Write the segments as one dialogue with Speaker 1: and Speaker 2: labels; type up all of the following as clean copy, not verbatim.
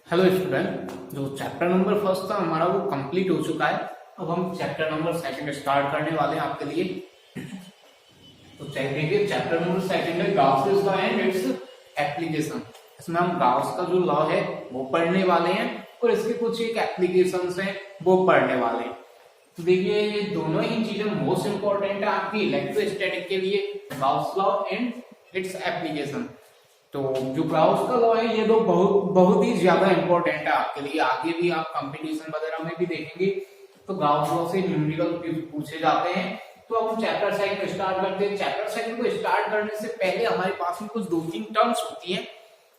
Speaker 1: Hello student, जो chapter number first था हमारा वो कंप्लीट हो चुका है। अब हम चैप्टर नंबर सेकंड स्टार्ट करने वाले हैं आपके लिए। तो देखिए, चैप्टर नंबर सेकंड है Gauss law and its application. इसमें हम गाउस का जो लॉ है वो पढ़ने वाले हैं और इसके कुछ एक एप्लीकेशंस हैं वो पढ़ने वाले हैं। तो देखिए, ये दोनों ही चीजें मोस्ट इंपॉर्टेंट है आपकी इलेक्ट्रोस्टैटिक के लिए, Gauss law and its application. तो जो गाउस का लॉ है ये तो बहुत ही ज्यादा इंपॉर्टेंट है आपके लिए। आगे भी आप कंपटीशन वगैरह में भी देखेंगे तो गाउस लॉ से न्यूमेरिकल पूछे जाते हैं। तो अब हम चैप्टर सेकंड स्टार्ट करते हैं। चैप्टर सेकंड को स्टार्ट करने से पहले हमारे पास में कुछ 2-3 टर्म्स होती हैं,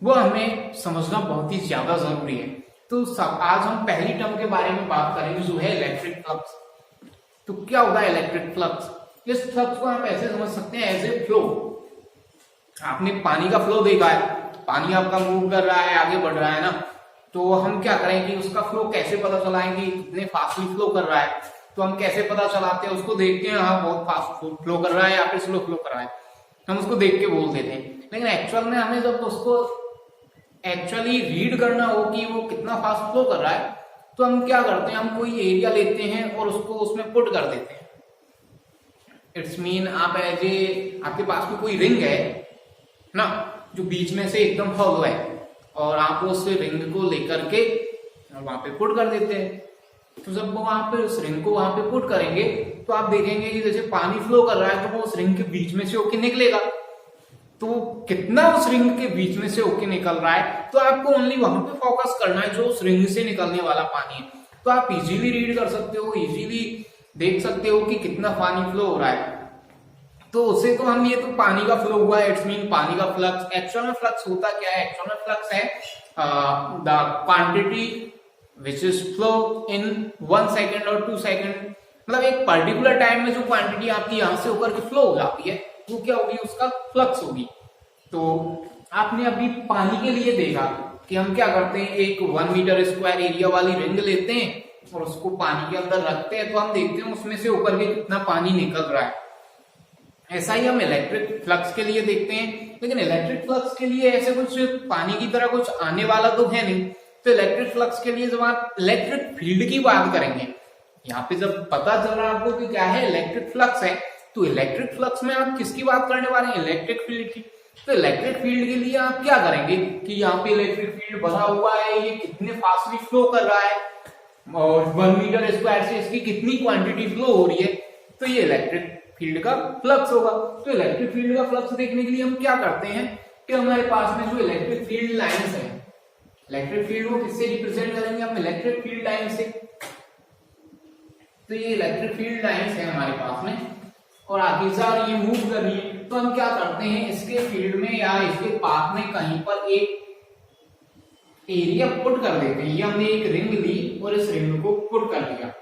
Speaker 1: वो हमें समझना बहुत ही ज्यादा जरूरी है। तो आज हम पहली टर्म के बारे में बात करेंगे जो है इलेक्ट्रिक फ्लक्स। तो क्या होता है इलेक्ट्रिक फ्लक्स? इस फ्लक्स को हम ऐसे समझ सकते हैं एज ए फ्लो। आपने पानी का फ्लो देखा है, पानी आपका मूव कर रहा है, आगे बढ़ रहा है ना। तो हम क्या करेंगे, उसका फ्लो कैसे पता चलाएंगे, कितने फास्टली फ्लो कर रहा है। तो हम कैसे पता चलाते हैं, उसको देखते हैं, हाँ बहुत फास्ट फ्लो कर रहा है या फिर स्लो फ्लो कर रहा है, हम उसको देख के बोल देते हैं। लेकिन एक्चुअल में हमें जब उसको एक्चुअली रीड करना हो कि वो कितना फास्ट फ्लो कर रहा है, तो हम क्या करते हैं, हम कोई एरिया लेते हैं और उसको उसमें पुट कर देते हैं। इट्स मीन आप आपके पास में कोई रिंग है ना, जो बीच में से एकदम हॉलो है, और आप उस रिंग को लेकर के वहां पे पुट कर देते हैं। तो जब वो वहां पे उस रिंग को वहां पे पुट करेंगे तो आप देखेंगे कि जैसे पानी फ्लो कर रहा है तो वो उस रिंग के बीच में से होके निकलेगा। तो कितना उस रिंग के बीच में से होके निकल रहा है, तो आपको ओनली वहां पे फोकस करना है जो उस रिंग से निकलने वाला पानी है। तो आप इजीली रीड कर सकते हो, इजीली देख सकते हो कि कितना पानी फ्लो हो रहा है। तो उसे तो हम ये तो पानी का फ्लो हुआ, इट्स मीन पानी का फ्लक्स। एक्चुअल में फ्लक्स होता क्या है? एक्चुअल में फ्लक्स है the quantity which is flow in 1 second और 2 सेकेंड। मतलब एक पर्टिकुलर टाइम में जो क्वांटिटी आपकी यहां से होकर के फ्लो हो जाती है वो क्या होगी, उसका फ्लक्स होगी। तो आपने अभी पानी के लिए देखा कि हम क्या करते हैं, एक 1 मीटर स्क्वायर एरिया वाली रिंग लेते हैं और उसको पानी के अंदर रखते हैं, तो हम देखते हैं उसमें से होकर के कितना पानी निकल रहा है। ऐसा ही हम इलेक्ट्रिक फ्लक्स के लिए देखते हैं। लेकिन इलेक्ट्रिक फ्लक्स के लिए ऐसे कुछ पानी की तरह कुछ आने वाला तो है नहीं। तो इलेक्ट्रिक फ्लक्स के लिए जब आप इलेक्ट्रिक फील्ड की बात करेंगे, यहाँ पे जब पता चल रहा है आपको कि क्या है इलेक्ट्रिक फ्लक्स है, तो इलेक्ट्रिक फ्लक्स में आप किसकी बात करने वाले हैं? इलेक्ट्रिक फील्ड की। तो इलेक्ट्रिक फील्ड के लिए आप क्या करेंगे कि यहाँ पे इलेक्ट्रिक फील्ड भरा हुआ है, ये कितने फास्टली फ्लो कर रहा है और 1 मीटर स्क्वायर से इसकी कितनी क्वांटिटी फ्लो हो रही है, तो ये इलेक्ट्रिक फील्ड का फ्लक्स होगा। तो इलेक्ट्रिक फील्ड का फ्लक्स देखने के लिए हम क्या करते हैं कि हमारे पास में जो इलेक्ट्रिक फील्ड लाइंस है, इलेक्ट्रिक फील्ड को किससे रिप्रेजेंट करेंगे हम? इलेक्ट्रिक फील्ड लाइन से। तो ये इलेक्ट्रिक फील्ड लाइंस है हमारे पास में और आखिरकार ये मूव कर रही है। तो हम क्या करते हैं, इसके फील्ड में या इसके पाथ में कहीं पर एक एरिया पुट कर देते हैं। ये हमने एक रिंग ली और इस रिंग को पुट कर दिया।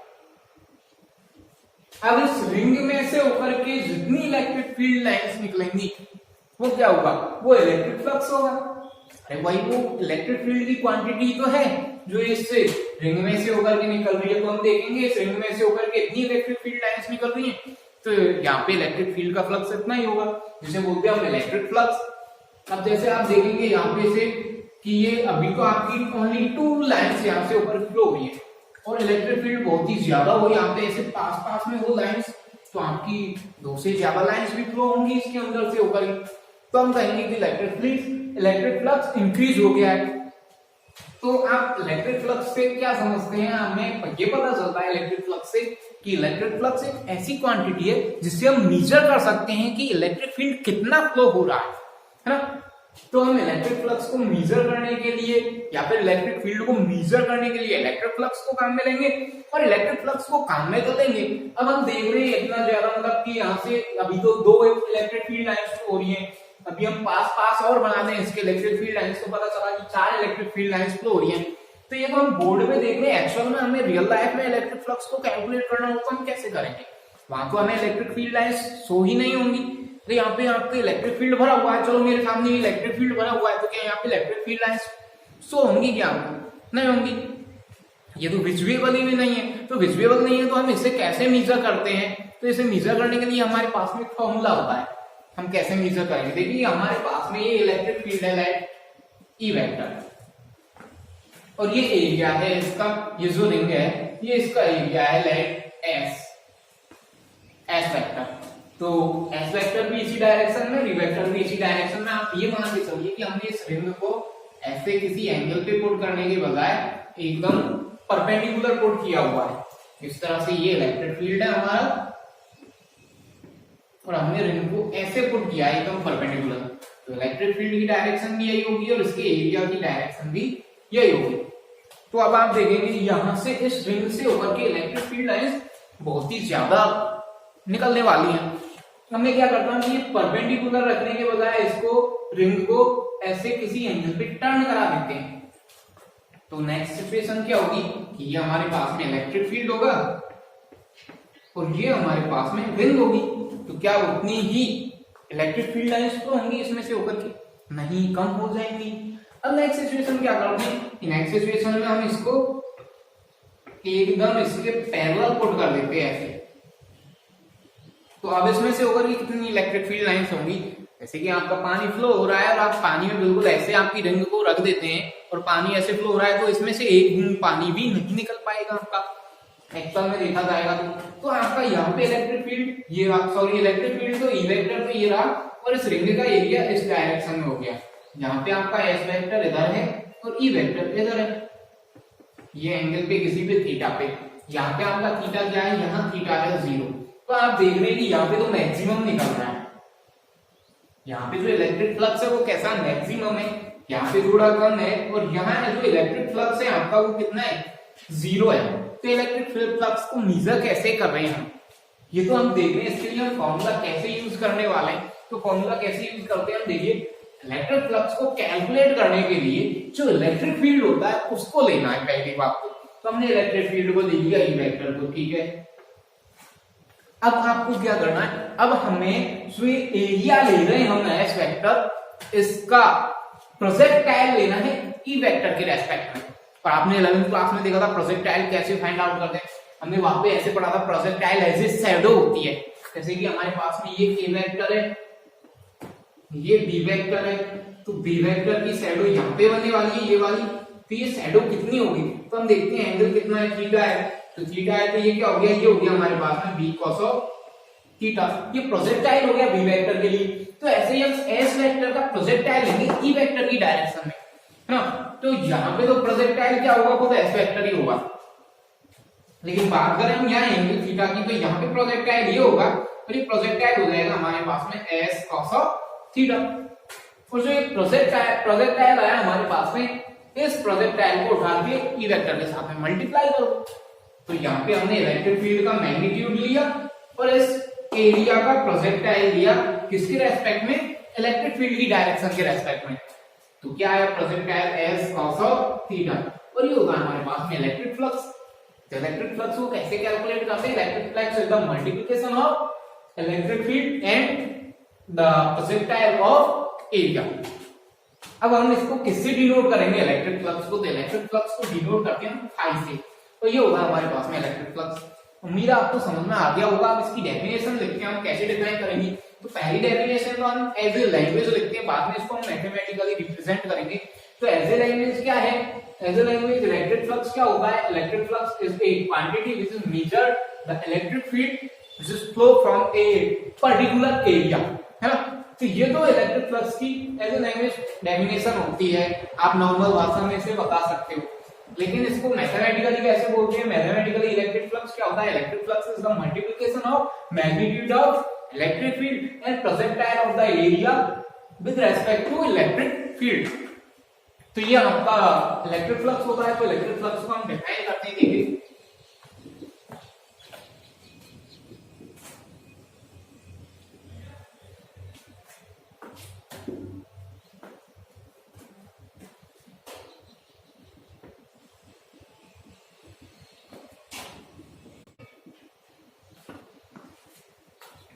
Speaker 1: अब इस रिंग में से होकर के जितनी इलेक्ट्रिक फील्ड लाइंस निकलेंगी वो क्या होगा? वो इलेक्ट्रिक फ्लक्स होगा। अरे भाई, वो इलेक्ट्रिक फील्ड की क्वांटिटी तो है जो इस रिंग में से होकर के निकल रही है। तो हम देखेंगे इस रिंग में से होकर के इतनी इलेक्ट्रिक फील्ड लाइंस निकल रही है, तो यहाँ पे इलेक्ट्रिक फील्ड का फ्लक्स इतना ही होगा, जिसे बोलते हैं हम इलेक्ट्रिक फ्लक्स। अब जैसे आप देखेंगे यहाँ पे से कि ये अभी तो आपकी ओनली 2 लाइंस यहाँ से ऊपर फ्लो हुई है और इलेक्ट्रिक फील्ड बहुत ही ज्यादा हो यहाँ पे ऐसे पास में हो लाइंस, तो आपकी 2 से ज्यादा लाइंस भी फ्लो होंगी इसके अंदर से होकर। तो हम कहेंगे कि इलेक्ट्रिक फ्लक्स इंक्रीज हो गया है। तो आप इलेक्ट्रिक फ्लक्स से क्या समझते हैं? हमें ये पता चलता है इलेक्ट्रिक फ्लक्स से कि इलेक्ट्रिक फ्लक्स एक ऐसी क्वांटिटी है जिससे हम मेजर कर सकते हैं कि इलेक्ट्रिक फील्ड कितना फ्लो हो रहा है ना। तो हम इलेक्ट्रिक फ्लक्स को मेजर करने के लिए या फिर इलेक्ट्रिक फील्ड को मेजर करने के लिए इलेक्ट्रिक फ्लक्स को काम में लेंगे और इलेक्ट्रिक फ्लक्स को काम में तो लेंगे। अब हम देख रहे हैं इतना ज्यादा, मतलब कि यहाँ से अभी तो 2 इलेक्ट्रिक फील्ड लाइंस हो रही हैं। अभी हम पास और बना दें इसके इलेक्ट्रिक फील्ड लाइंस, तो पता चला कि 4 इलेक्ट्रिक फील्ड लाइंस फ्लो हो रही हैं। तो ये तो हम बोर्ड में देख रहे हैं। एक्चुअल में हमें रियल लाइफ में इलेक्ट्रिक फ्लक्स को कैलकुलेट करना हो तो हम कैसे करेंगे? वहां तो हमें इलेक्ट्रिक फील्ड लाइंस शो ही नहीं होंगी। तो यहाँ पे आपको इलेक्ट्रिक फील्ड भरा हुआ है, चलो मेरे सामने इलेक्ट्रिक फील्ड भरा हुआ है, तो क्या यहाँ पे इलेक्ट्रिक फील्ड लाइंस शो होंगी? क्या नहीं होंगी। ये तो विजुअल ही नहीं है। तो विजुअल नहीं है तो हम इसे कैसे मेजर करते हैं? तो इसे मेजर करने के लिए हमारे पास में फॉर्मूला होता है। हम कैसे मेजर करेंगे? देखिए हमारे पास में ये इलेक्ट्रिक फील्ड है, ई वेक्टर। और ये एरिया है इसका, ये जो रिंग है ये इसका एरिया है लेट एस वेक्टर। तो एस वेक्टर भी इसी डायरेक्शन में, वी वेक्टर भी इसी डायरेक्शन में। आप ये मान के चलिए कि हमने इस रिंग को ऐसे किसी एंगल पे पुट करने के बजाय एकदम परपेंडिकुलर पुट किया हुआ है। इस तरह से ये इलेक्ट्रिक फील्ड है हमारा और हमने रिंग को ऐसे पुट किया है एकदम परपेंडिकुलर, तो इलेक्ट्रिक फील्ड की डायरेक्शन भी यही होगी और इसके एरिया की डायरेक्शन भी यही होगी। तो अब आप देखेंगे यहाँ से इस रिंग से होकर के इलेक्ट्रिक फील्ड लाइंस बहुत ही ज्यादा निकलने वाली हैं। हमने क्या करना है, ये परपेंडिकुलर रखने के बजाय इसको रिंग को ऐसे किसी एंगल पे टर्न करा देते हैं। तो नेक्स्ट सिचुएशन क्या होगी कि ये हमारे पास में इलेक्ट्रिक फील्ड होगा और ये हमारे पास में रिंग होगी, तो क्या उतनी ही इलेक्ट्रिक फील्ड लाइंस तो होंगी इसमें से होकर के? नहीं, कम हो जाएंगी। अब नेक्स्ट सिचुएशन क्या करते हैं, नेक्स्ट सिचुएशन में हम इसको एकदम इसके पैरेलल पुट कर देते हैं ऐसे। तो अब इसमें से होकर के कितनी इलेक्ट्रिक फील्ड लाइंस होंगी, जैसे कि आपका पानी फ्लो हो रहा है और आप पानी में बिल्कुल ऐसे आपकी रिंग को रख देते हैं और पानी ऐसे फ्लो हो रहा है, तो इसमें से एक बूंद पानी भी नहीं निकल पाएगा आपका, एक्चुअल में देखा जाएगा। तो आपका यहाँ पे इलेक्ट्रिक फील्ड ये रहा, सॉरी इलेक्ट्रिक फील्ड तो ई वेक्टर तो ये रहा और इस रिंग का एरिया इस डायरेक्शन में हो गया। यहाँ पे आपका एस वेक्टर इधर है और ई वेक्टर इधर है, ये एंगल पे किसी पे थीटा पे। यहाँ पे आपका थीटा क्या है, यहाँ थीटा है 0। तो आप देख रहे हैं कि यहाँ पे तो मैक्सिमम निकल रहा है, यहाँ पे जो इलेक्ट्रिक फ्लक्स है वो कैसा मैक्सिमम है, यहाँ पे थोड़ा कम है और यहाँ जो इलेक्ट्रिक फ्लक्स है आपका वो कितना है, 0 है। तो इलेक्ट्रिक फ्लक्स को मेजर कैसे कर रहे हैं हम, ये तो हम देख रहे हैं। इसके लिए हम फॉर्मूला कैसे यूज करने वाले हैं, तो फॉर्मूला कैसे यूज करते हैं हम देखिए। इलेक्ट्रिक फ्लक्स को कैलकुलेट करने के लिए जो इलेक्ट्रिक फील्ड होता है उसको लेना है पहली बात तो हमने इलेक्ट्रिक फील्ड को ले लिया ई वेक्टर को, ठीक है। अब आपको क्या करना है, अब हमें जो एरिया ले रहे हैं हम एस वेक्टर, इसका प्रोजेक्टाइल लेना है ई वेक्टर के रेस्पेक्ट में। और आपने 11th क्लास में देखा था प्रोजेक्टाइल कैसे फाइंड आउट करते हैं, हमने वहां पे ऐसे पढ़ा था प्रोजेक्टाइल एज ए शैडो होती है। जैसे कि हमारे पास में ये ए वेक्टर है, ये बी वेक्टर है, तो बी वेक्टर की शैडो यहाँ पे बनने वाली है ये वाली, तो ये शैडो कितनी होगी, तो हम देखते हैं एंगल कितना है, थीटा है, तो थीटा है तो ये क्या हो गया, ये हो गया हमारे पास में बी कॉस ऑफ थीटा। ये प्रोजेक्टाइल हो गया बी वेक्टर के लिए। तो ऐसे ही हम एस वेक्टर का प्रोजेक्टाइल लेंगे ई वेक्टर की डायरेक्शन में, है ना। तो यहाँ पे तो प्रोजेक्टाइल क्या होगा, वो तो एस वेक्टर ही होगा, लेकिन बात करें हम यहाँ एंगल थीटा की, तो यहाँ पे प्रोजेक्टाइल ये होगा और ये प्रोजेक्टाइल हो जाएगा हमारे पास में एस कॉस ऑफ थीटा। और जो ये प्रोजेक्टाइल आया हमारे पास में, इस प्रोजेक्टाइल को उठा के ई वेक्टर के साथ में मल्टीप्लाई करो। तो यहाँ पे हमने इलेक्ट्रिक फील्ड का मैग्नीट्यूड लिया और इस एरिया का प्रोजेक्टाइल लिया किसके रेस्पेक्ट में, इलेक्ट्रिक फील्ड की डायरेक्शन के रेस्पेक्ट में। तो क्या आया, projectile S cos of theta, और ये होगा हमारे पास में इलेक्ट्रिक फ्लक्स। इलेक्ट्रिक फ्लक्स को कैसे कैलकुलेट करते हैं, electric flux is the multiplication of electric field and the projectile of area. अब हम इसको किससे डिनोट करेंगे, इलेक्ट्रिक फ्लक्स को, तो इलेक्ट्रिक फ्लक्स को डिनोट करते हैं फाई से। तो ये होगा हमारे पास में इलेक्ट्रिक फ्लक्स। उम्मीद है आपको समझ में आ गया होगा। अब इसकी डेफिनेशन लिखते हैं हम कैसे डिफाइन करेंगे। तो पहली डेफिनेशन तो हम एज ए लैंग्वेज लिखते हैं, बाद में इसको हम मैथमेटिकली रिप्रेजेंट करेंगे। तो एज ए लैंग्वेज क्या है, as a language electric flux क्या होता है, electric flux is a quantity which is measured the electric field which is flow from a particular area, है ना। तो ये तो इलेक्ट्रिक फ्लक्स की एज ए लैंग्वेज डेफिनेशन होती है, आप नॉर्मल भाषा में इसे बता सकते हो। लेकिन इसको मैथमेटिकली कैसे बोलते हैं, मैथमेटिकली इलेक्ट्रिक फ्लक्स क्या होता है, electric flux is the multiplication of magnitude of electric field and projectile of the area with respect to electric field. तो ये आपका इलेक्ट्रिक फ्लक्स होता है। तो इलेक्ट्रिक फ्लक्स को हम डिफाइन करते हैं, देखिए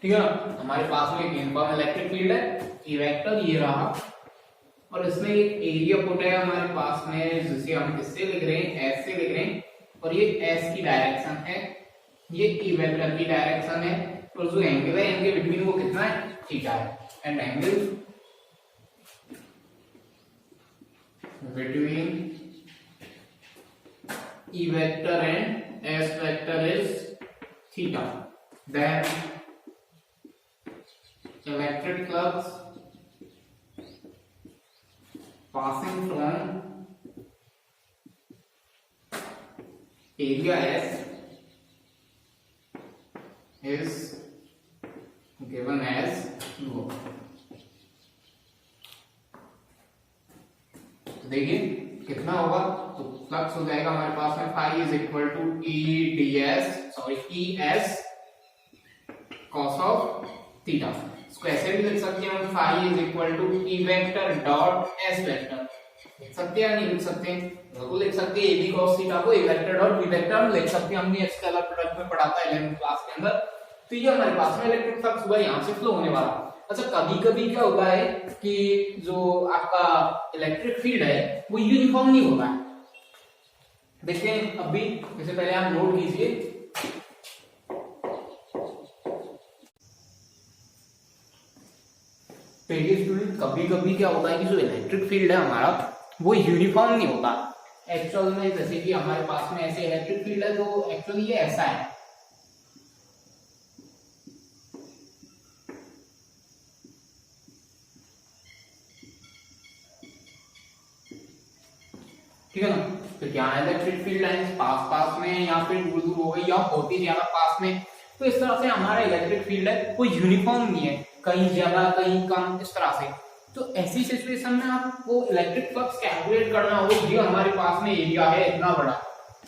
Speaker 1: ठीक है ना। हमारे पास में एक यूनिफॉर्म इलेक्ट्रिक फील्ड है, ई वेक्टर ये रहा, और इसमें एक एरिया पुट है हमारे पास में, जिसे हम किससे लिख रहे हैं, एस से लिख रहे हैं, और ये एस की डायरेक्शन है, ये ई वेक्टर की डायरेक्शन है, और जो एंगल है इनके बिटवीन वो कितना है, थीटा है, and angle between E vector and S vector is theta. Then electric flux passing from area S is given as Q. देखिए कितना होगा, तो फ्लक्स हो जाएगा हमारे पास में phi is equal to E S cos of theta. इसको ऐसे भी लिख सकते हैं हम, phi is equal to E vector dot S vector. लिख सकते हैं या नहीं लिख सकते? बिल्कुल लिख सकते हैं। ए बी कॉस थीटा को ए वेक्टर डॉट बी वेक्टर लिख सकते हैं, हमने स्केलर प्रोडक्ट में पढ़ा था 11th क्लास के अंदर। तो ये हमारे पास में इलेक्ट्रिक फ्लक्स हुआ यहाँ से फ्लो होने वाला। अच्छा, कभी कभी क्या होता है कि जो आपका इलेक्ट्रिक फील्ड है वो यूनिफॉर्म नहीं होता है। देखते हैं अभी, इससे पहले आप नोट कीजिए। स्टूडेंट, कभी कभी क्या होता है कि जो इलेक्ट्रिक फील्ड है हमारा वो यूनिफॉर्म नहीं होता एक्चुअल में। जैसे कि हमारे पास में ऐसे इलेक्ट्रिक फील्ड है तो एक्चुअली ये ऐसा है, ठीक है ना। तो यहाँ इलेक्ट्रिक फील्ड लाइंस पास पास में या फिर दूर दूर हो गई या होती ज्यादा पास में, तो इस तरह से हमारा इलेक्ट्रिक फील्ड है वो यूनिफॉर्म नहीं है, कहीं ज्यादा कहीं कम, इस तरह से। तो ऐसी सिचुएशन में आपको इलेक्ट्रिक फ्लक्स कैलकुलेट करना हो, ये हमारे पास में एरिया है इतना बड़ा,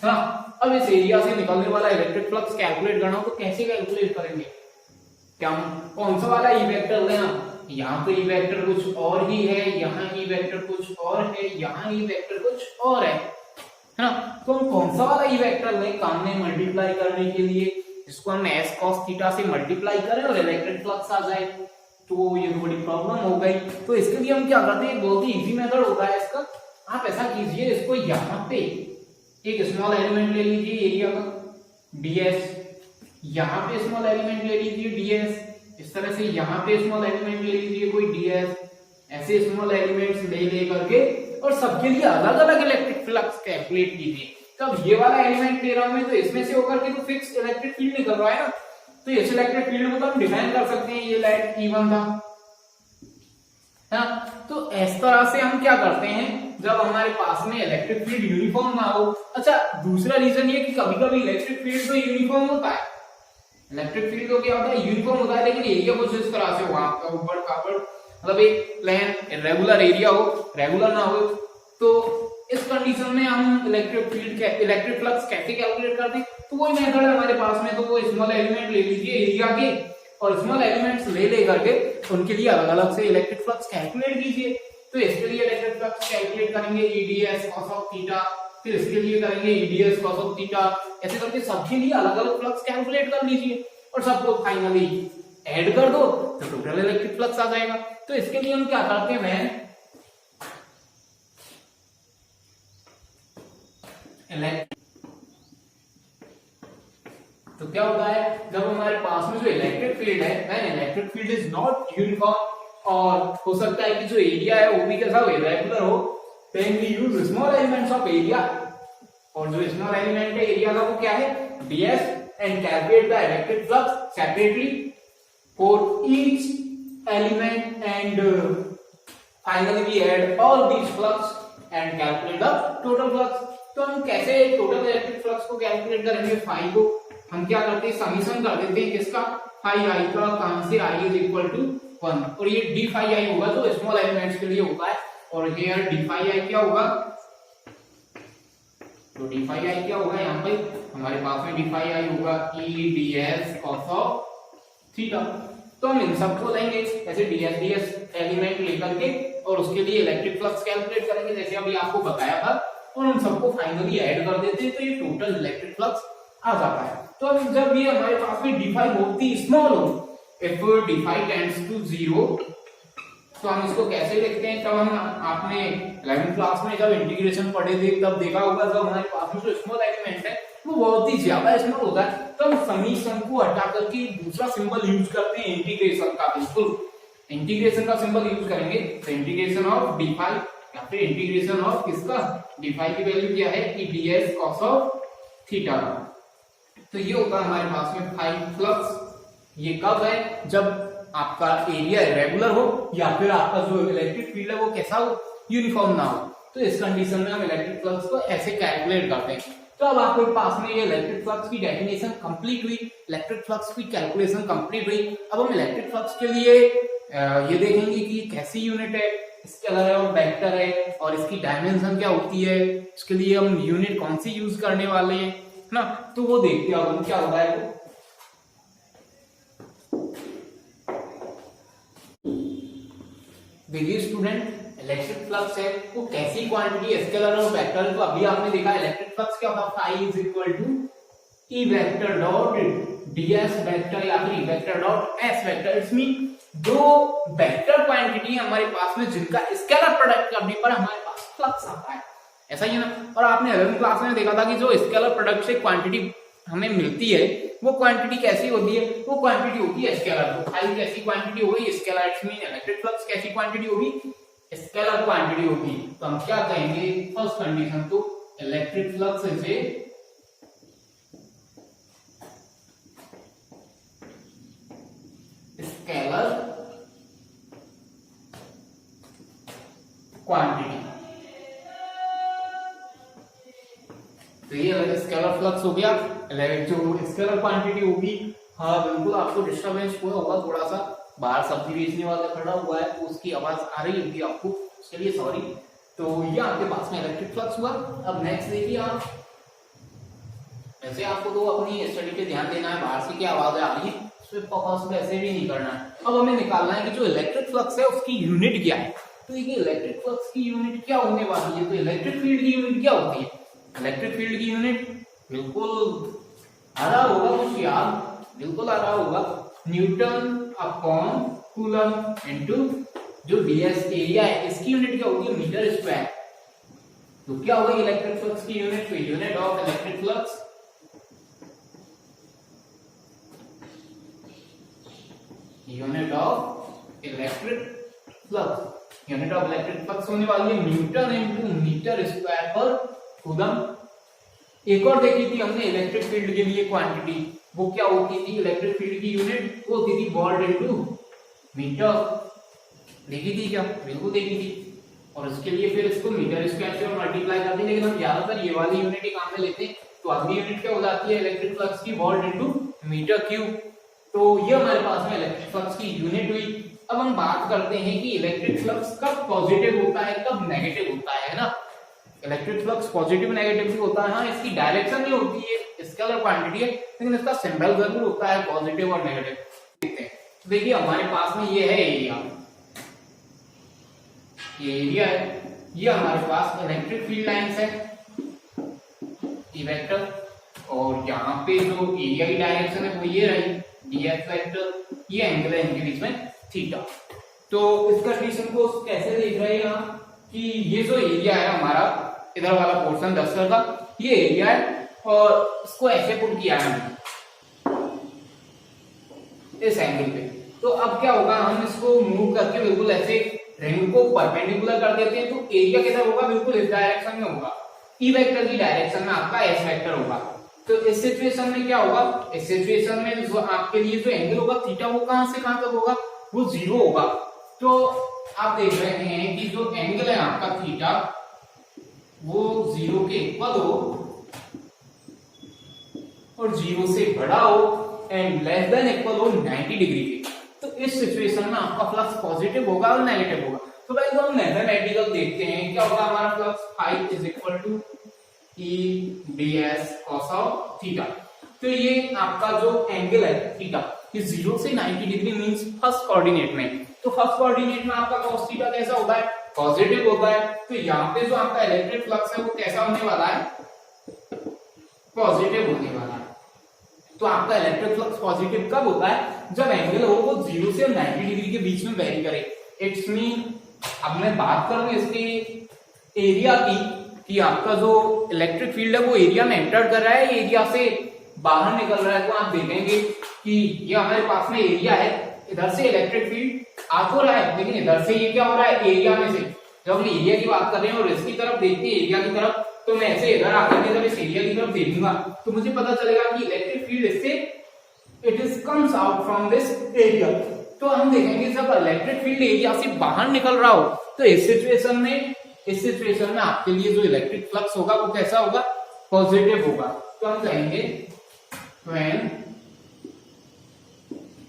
Speaker 1: है ना। अब इस एरिया से निकलने वाला इलेक्ट्रिक फ्लक्स कैलकुलेट करना हो तो कैसे कैलकुलेट करेंगे? क्या कौन सा वाला ई वेक्टर लेना? यहाँ तो ई वेक्टर कुछ और ही है, यहाँ ई वेक्टर कुछ और है, यहाँ ई वेक्टर कुछ और है ना। तो हम कौन सा वाला ई वेक्टर लें काम में मल्टीप्लाई करने के लिए, जिसको हम एस कॉस थीटा से मल्टीप्लाई करें और इलेक्ट्रिक फ्लक्स आ जाए? तो ये बड़ी प्रॉब्लम हो गई। तो इसके लिए हम क्या करते हैं, बहुत ही इजी मेथड होता है इसका। आप ऐसा कीजिए, इसको यहाँ पे एक स्मॉल एलिमेंट ले लीजिए एरिया का ds, यहाँ पे स्मॉल एलिमेंट ले लीजिए ds, इस तरह से यहाँ पे स्मॉल एलिमेंट ले लीजिए कोई ds, ऐसे स्मॉल एलिमेंट्स ले करके और सबके लिए अलग अलग इलेक्ट्रिक फ्लक्स कैलकुलेट कीजिए। तब ये वाला एलिमेंट ले रहा हूं मैं, तो इसमें से होकर के तो फिक्स इलेक्ट्रिक फील्ड निकल रहा है ना, तो इस इलेक्ट्रिक फील्ड को तो हम डिफाइन कर सकते हैं, ये लाइट E1 था, हाँ। तो इस तरह से हम क्या करते हैं जब हमारे पास में इलेक्ट्रिक फील्ड यूनिफॉर्म ना हो। अच्छा, दूसरा रीजन ये कि कभी कभी इलेक्ट्रिक फील्ड तो यूनिफॉर्म होता है, इलेक्ट्रिक फील्ड तो क्या होता है, यूनिफॉर्म होता है, लेकिन एरिया कुछ इस तरह से हो, आपका ऊपर खापर मतलब एक प्लेन रेगुलर एरिया हो, रेगुलर ना हो। तो इस कंडीशन में हम इलेक्ट्रिक फ्लक्स कैसे कैलकुलेट करते हैं? तो वही मेथड है हमारे पास में। तो वो स्मॉल एलिमेंट ले लीजिए एरिया के और स्मॉल एलिमेंट्स ले करके उनके लिए अलग अलग से इलेक्ट्रिक फ्लक्स कैलकुलेट कीजिए। तो इसके लिए इलेक्ट्रिक फ्लक्स कैलकुलेट करेंगे ईडीएस कॉस ऑफ थीटा, फिर इसके लिए करेंगे ईडीएस कॉस ऑफ थीटा, ऐसे करके सबके लिए अलग अलग फ्लक्स कैलकुलेट कर लीजिए और सबको फाइनली ऐड कर दो तो टोटल इलेक्ट्रिक फ्लक्स आ जाएगा। तो इसके लिए हम क्या करते हैं, तो क्या होता है जब हमारे पास में जो इलेक्ट्रिक फील्ड है, when electric field is not uniform, और हो सकता है कि जो एरिया है वो भी कैसा हो, इरेगुलर हो, then we use small elements of area, और जो स्मॉल एलिमेंट है एरिया का वो क्या है ds, and calculate the electric flux separately for each element and finally we add all these flux and calculate the total flux. तो हम कैसे टोटल इलेक्ट्रिक फ्लक्स को कैलकुलेट करेंगे, फाई को हम क्या करते हैं समीशन कर देते हैं किसका, फाई आई का, कहां से i इज इक्वल टू 1, और ये d फाई i होगा जो स्मॉल एलिमेंट्स के लिए होता है, और हियर d फाई i क्या होगा, तो d फाई i क्या होगा, यहाँ पे हमारे पास में d फाई i होगा e ds cos of theta. तो हम इन सबको लेंगे ऐसे ds एलिमेंट लेकर के और उसके लिए इलेक्ट्रिक फ्लक्स कैलकुलेट करेंगे जैसे अभी आपको बताया था, और उन सबको फाइनली ऐड कर देते हैं तो ये टोटल इलेक्ट्रिक फ्लक्स आ जाता है। तो अब जब ये हमारे पास में d फाई बहुत ही स्मॉल हो, if d phi tends to 0, तो हम इसको कैसे लिखते हैं, तब हम आपने 11th क्लास में जब इंटीग्रेशन पढ़े थे तब देखा होगा जब हमारे पास में जो स्मॉल एलिमेंट है वो बहुत ही ज्यादा स्मॉल होता है, तो हम समीकरण को हटा करके दूसरा सिंबल यूज करते हैं इंटीग्रेशन का, बिल्कुल इंटीग्रेशन का सिंबल यूज करेंगे, तो इंटीग्रेशन ऑफ d फाई या फिर इंटीग्रेशन ऑफ किसका, डी फाई की वैल्यू क्या है कि ds cos ऑफ थीटा। तो ये होता है हमारे पास में फाई फ्लक्स। ये कब है, जब आपका एरिया रेगुलर हो या फिर आपका जो इलेक्ट्रिक फील्ड है वो कैसा हो, यूनिफॉर्म ना हो। तो इस कंडीशन में हम इलेक्ट्रिक फ्लक्स को ऐसे कैलकुलेट करते हैं। तो अब आपके पास में ये इलेक्ट्रिक फ्लक्स की डेफिनेशन कंप्लीट हुई, इलेक्ट्रिक फ्लक्स की कैलकुलेशन कंप्लीट हुई। अब हम इलेक्ट्रिक फ्लक्स के लिए ये देखेंगे कि कैसी यूनिट है, स्केलर है और वेक्टर है, और इसकी डायमेंशन क्या होती है, इसके लिए हम यूनिट कौन सी यूज करने वाले हैं ना, तो वो देखते हैं हम क्या होता है वो। देखिए स्टूडेंट, इलेक्ट्रिक फ्लक्स है वो कैसी क्वांटिटी, स्केलर और वेक्टर। तो अभी आपने देखा इलेक्ट्रिक फ्लक्स क्या होता है, phi is equal to E vector dot ds vector या फिर E vector dot s vector. इसमें दो वेक्टर क्वांटिटी हमारे पास में जिनका स्केलर प्रोडक्ट करने पर हमारे पास फ्लक्स आता है, ऐसा ही है ना। और आपने 11th क्लास में देखा था कि जो स्केलर प्रोडक्ट से क्वांटिटी हमें मिलती है वो क्वांटिटी कैसी होती है, वो क्वांटिटी होती है स्केलर। तो फाई कैसी क्वांटिटी होगी, scalar. It's mean electric flux कैसी क्वांटिटी होगी, स्केलर क्वांटिटी होगी। तो हम क्या कहेंगे, फर्स्ट कंडीशन तो electric flux is a scalar quantity. तो ये स्केलर फ्लक्स हो गया, जो स्केलर क्वांटिटी होगी। हाँ बिल्कुल, आपको डिस्टर्बेंस हुआ होगा थोड़ा सा, बाहर सब्जी बेचने वाला खड़ा हुआ है तो उसकी आवाज आ रही होगी आपको, उसके लिए सॉरी। तो ये आपके पास में इलेक्ट्रिक फ्लक्स हुआ। अब नेक्स्ट देखिए आप, वैसे आपको तो अपनी स्टडी पे ध्यान देना है, बाहर से क्या आवाज आ रही है उस पर फोकस वैसे भी नहीं करना है। अब हमें निकालना है कि जो इलेक्ट्रिक फ्लक्स है उसकी यूनिट क्या है। तो ये इलेक्ट्रिक फ्लक्स की यूनिट क्या होने वाली है, तो इलेक्ट्रिक फील्ड की यूनिट क्या होती है, इलेक्ट्रिक फील्ड की यूनिट बिल्कुल आ रहा होगा कुछ याद, बिल्कुल आ रहा होगा, न्यूटन अपॉन कूलम इनटू जो ds एरिया है, इसकी यूनिट क्या होगी, मीटर स्क्वायर। तो क्या होगी इलेक्ट्रिक फ्लक्स की यूनिट, तो unit of electric flux unit of electric flux, unit of electric flux होने वाली है न्यूटन इनटू मीटर स्क्वायर पर कूलम। एक और देखी थी हमने इलेक्ट्रिक फील्ड के लिए क्वांटिटी, वो क्या होती थी, इलेक्ट्रिक फील्ड की यूनिट वो होती थी वोल्ट इनटू मीटर। देखी थी क्या, बिल्कुल देखी थी। और उसके लिए फिर इसको मीटर स्क्वायर से मल्टीप्लाई करते हैं, लेकिन हम ज्यादातर ये वाली यूनिट ही काम में लेते हैं। तो अगली यूनिट क्या हो जाती है इलेक्ट्रिक फ्लक्स की, वोल्ट इनटू मीटर क्यूब। तो ये हमारे पास में इलेक्ट्रिक फ्लक्स की यूनिट हुई। अब हम बात करते हैं कि इलेक्ट्रिक फ्लक्स कब पॉजिटिव होता है कब नेगेटिव होता है ना। इलेक्ट्रिक फ्लक्स पॉजिटिव नेगेटिव भी होता है, हाँ इसकी डायरेक्शन नहीं होती है, स्केलर क्वांटिटी है, लेकिन इसका सिंबल जरूर होता है पॉजिटिव और नेगेटिव। देखते हैं, तो देखिए हमारे पास में ये है एरिया, ये एरिया है, ये हमारे पास इलेक्ट्रिक फील्ड लाइंस है ई वेक्टर, और यहाँ पे जो एरिया की डायरेक्शन है वो ये रही ds वेक्टर, ये एंगल है इनके बीच में थीटा। तो इस कंडीशन को कैसे देख रहे हैं हम कि ये जो एरिया है हमारा इधर वाला पोर्शन डस्टर का, ये एरिया है और इसको ऐसे पुट किया है इस एंगल पे। तो अब क्या होगा, हम इसको मूव करके बिल्कुल ऐसे रिंग को परपेंडिकुलर कर देते हैं, तो एरिया किधर होगा, बिल्कुल इस डायरेक्शन में होगा, ई वेक्टर की डायरेक्शन में आपका एस वेक्टर होगा। तो इस सिचुएशन में क्या होगा, इस सिचुएशन में जो आपके लिए जो एंगल होगा थीटा, वो कहां से कहां तक होगा, वो 0 होगा। तो आप देख रहे हैं कि जो एंगल है आपका थीटा वो 0 के इक्वल हो और 0 से बड़ा हो एंड लेस देन इक्वल हो 90 डिग्री के। तो इस सिचुएशन में आपका फ्लक्स पॉजिटिव होगा और नेगेटिव होगा। तो पहले तो हम मैथमेटिकल देखते हैं, क्या होगा हमारा flux, phi is equal to E ds cos of theta. तो ये आपका जो एंगल है थीटा, ये 0 से 90 डिग्री मींस फर्स्ट कोऑर्डिनेट में। तो फर्स्ट कोऑर्डिनेट में आपका cos थीटा कैसा होता है, पॉजिटिव होता है। तो यहाँ पे जो आपका इलेक्ट्रिक फ्लक्स है वो कैसा होने वाला है, पॉजिटिव होने वाला है। तो आपका इलेक्ट्रिक फ्लक्स पॉजिटिव कब होता है, जब एंगल हो वो 0 से 90 डिग्री के बीच में वेरी करे। इट्स मीन, अब मैं बात करूं इसके एरिया की, कि आपका जो इलेक्ट्रिक फील्ड है वो एरिया में एंटर कर रहा है, एरिया से बाहर निकल रहा है। तो आप देखेंगे कि ये हमारे पास में एरिया है, इधर से इलेक्ट्रिक फील्ड आ तो रहा है, लेकिन इधर से ये क्या हो रहा है, एरिया में से जब हम एरिया की बात कर रहे हैं और इसकी तरफ देखते हैं एरिया की तरफ, तो मैं ऐसे इधर आकर के जब इस एरिया की तरफ देखूंगा तो मुझे पता चलेगा कि इलेक्ट्रिक फील्ड इससे it is comes out from this area. तो हम देखेंगे जब इलेक्ट्रिक फील्ड एरिया से बाहर निकल रहा हो तो इस सिचुएशन में आपके लिए जो इलेक्ट्रिक फ्लक्स होगा वो कैसा होगा, पॉजिटिव होगा। तो हम कहेंगे when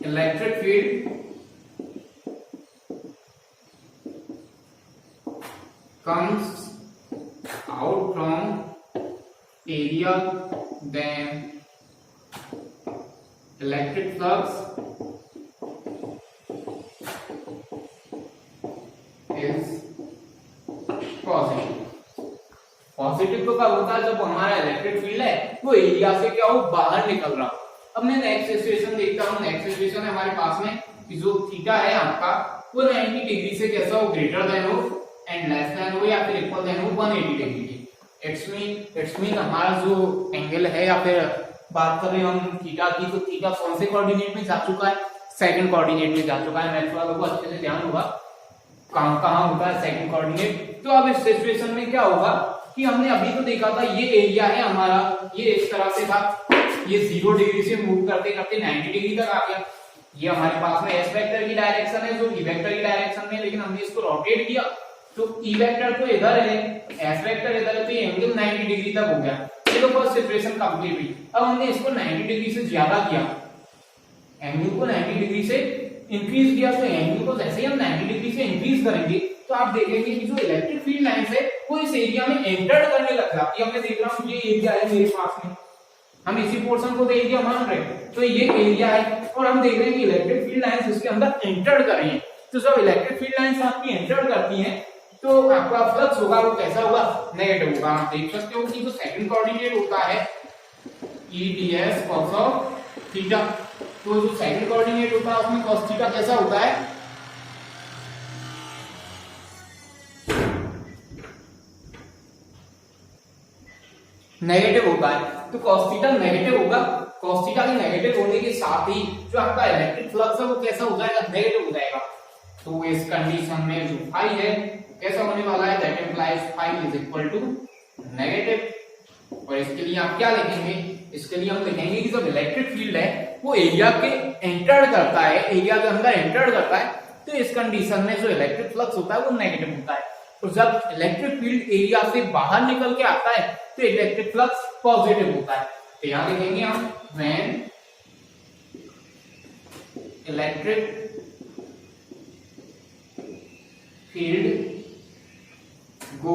Speaker 1: electric field comes out from area, then electric flux is positive। Positive तो कब होता है, जब हमारा इलेक्ट्रिक फील्ड है वो एरिया से क्या हो, बाहर निकल रहा हो। अब मैं नेक्स्ट सिचुएशन देखता हूँ। नेक्स्ट सिचुएशन है हमारे पास में कि जो थीटा है आपका वो 90 डिग्री से कैसा हो, ग्रेटर देन हो एंड लेस देन हो या फिर इक्वल देन हो 180 डिग्री की। इट्स मीन हमारा जो एंगल है या फिर बात कर रहे हैं हम थीटा की, तो थीटा कौन से कोऑर्डिनेट में जा चुका है, सेकंड कोऑर्डिनेट में जा चुका है। मैथ्स वालों को अच्छे से ध्यान होगा कहां होता है सेकंड कोऑर्डिनेट। तो अब इस सिचुएशन में क्या होगा कि हमने अभी तो देखा था ये एरिया है हमारा, ये इस तरह से था, ये 0 डिग्री से मूव करते करते 90 डिग्री तक आ गया। ये हमारे पास में एस वेक्टर की डायरेक्शन है जो ई वेक्टर की डायरेक्शन में, लेकिन हमने इसको रोटेट किया तो ई वेक्टर तो इधर है, एस वेक्टर इधर है, तो ये एंगल 90 डिग्री तक हो गया। ये तो फर्स्ट सिचुएशन कंप्लीट हुई। अब हमने इसको 90 डिग्री से ज्यादा किया, एंगल को 90 डिग्री से इंक्रीज किया। तो एंगल को जैसे ही हम 90 डिग्री से इंक्रीज करेंगे तो आप देखेंगे कि जो इलेक्ट्रिक फील्ड लाइन है वो इस एरिया में एंटर करने लग जाती है। मैं देख रहा हूँ ये एरिया है मेरे पास में, हम इसी पोर्शन को एरिया मान रहे हैं, तो ये एरिया है और हम देख रहे हैं कि इलेक्ट्रिक फील्ड लाइंस इसके अंदर एंटर कर रही है। तो जब इलेक्ट्रिक फील्ड लाइंस आपकी एंटर करती हैं तो आपका फ्लक्स होगा वो कैसा होगा, नेगेटिव होगा। आप देख सकते हो कि जो सेकंड कोऑर्डिनेट होता है E D S cos of theta, तो जो सेकंड कोऑर्डिनेट होता है उसमें cos थीटा कैसा होता है, नेगेटिव होता है। तो cos थीटा नेगेटिव होगा। cos थीटा के नेगेटिव होने के साथ ही जो आपका इलेक्ट्रिक फ्लक्स है वो कैसा हो जाएगा, नेगेटिव हो जाएगा। तो इस कंडीशन में जो फाई है कैसा होने वाला है, that implies phi is equal to negative. और इसके लिए आप क्या लिखेंगे, इसके लिए हम लिखेंगे कि जब इलेक्ट्रिक फील्ड है वो एरिया के एंटर करता है, एरिया के अंदर एंटर करता है, तो इस कंडीशन में जो इलेक्ट्रिक फ्लक्स होता है वो नेगेटिव होता है। और जब इलेक्ट्रिक फील्ड एरिया से बाहर निकल के आता है तो इलेक्ट्रिक फ्लक्स पॉजिटिव होता है। तो यहां लिखेंगे हम when electric field go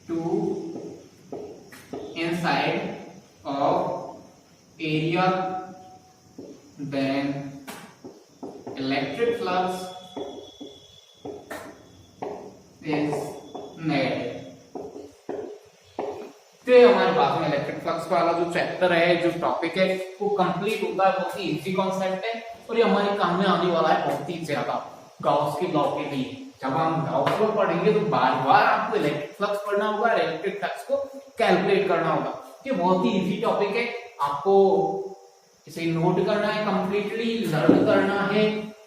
Speaker 1: to inside of area, then electric flux is negative। तो हमारे पास में इलेक्ट्रिक फ्लक्स वाला जो चैप्टर है, जो टॉपिक है वो कंप्लीट होता है। बहुत ही इजी कॉन्सेप्ट है और ये हमारे काम में आने वाला है बहुत ही ज्यादा गाउस के लॉ के लिए। जब हम गाउस लॉ पढ़ेंगे तो बार बार आपको इलेक्ट्रिक फ्लक्स पढ़ना होगा, इलेक्ट्रिक फ्लक्स को कैलकुलेट करना होगा। ये बहुत ही इजी टॉपिक है, आपको इसे नोट करना है, कंप्लीटली लर्न करना है।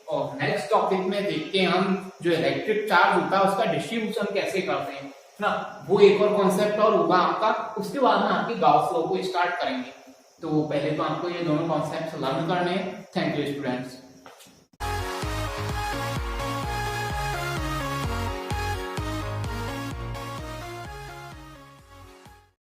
Speaker 1: और नेक्स्ट टॉपिक में देखते हैं हम जो इलेक्ट्रिक चार्ज होता है उसका डिस्ट्रीब्यूशन कैसे करते हैं ना, वो एक और कॉन्सेप्ट और होगा आपका। उसके बाद में आपके गाउस लॉ को स्टार्ट करेंगे। तो पहले तो आपको ये दोनों कॉन्सेप्ट लर्न करने हैं। Thank you students.